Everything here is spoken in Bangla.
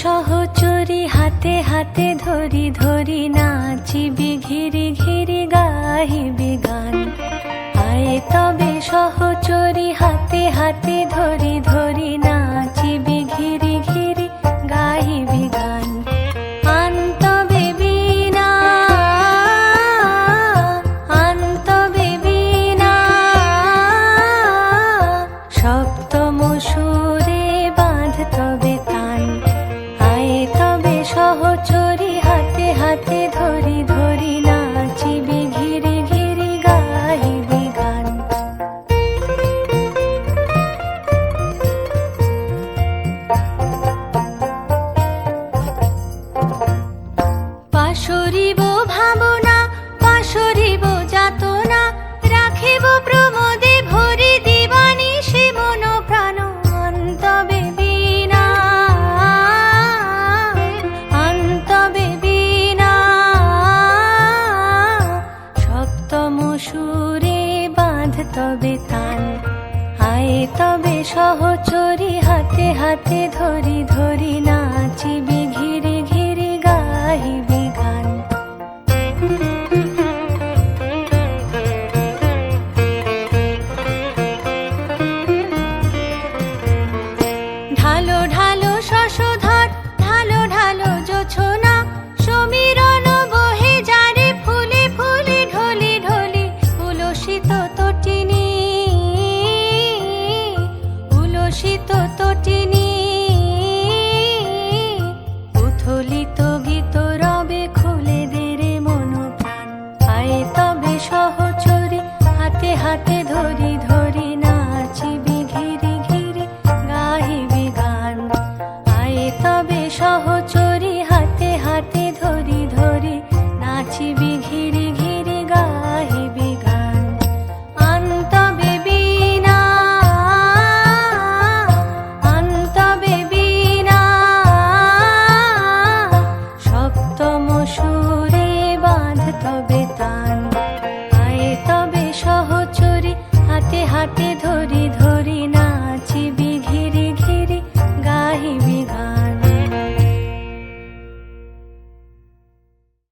সহচরী হাতে হাতে ধরি ধরি নাচিবি ঘিরি ঘিরি গাহিবি গান। আয় তবে সহচরী হাতে হাতে ধরি ধরি নাচিবি ঘিরি ঘিরি গাহিবি গান। আনতবে বীণা আনতবে বীণা সপ্তম সুরে বাঁধ তবে তান। তবে সহচরী হাতে হাতে ধরি ধরি নাচিবি ঘিরি ঘিরি গাহিবি গান। পাশরিব ভাবনা পাশরিব যাতনা রাখিব প্রমোদে ভরি দিবানিশি মন প্রাণ। অন্তবে বীণা অন্তবে বীণা সপ্তম সুরে বাঁধ তবে তান। আয় তবে সহচরী হাতে হাতে ধরি ধরি নাচিবি ঘিরি ঘিরি গাহিবি গান। ঢালো ঢালো শশধর ঢালো ঢালো জোছনা সমীরণ বহে যারে ফুলে ফুলে ঢলি ঢলি। উলসিত তটিনী উলসিত তটিনী উথলিত গীত রবে খুলে দে রে মন প্রাণ। আয় তবে সহচরী হাতে হাতে ধরি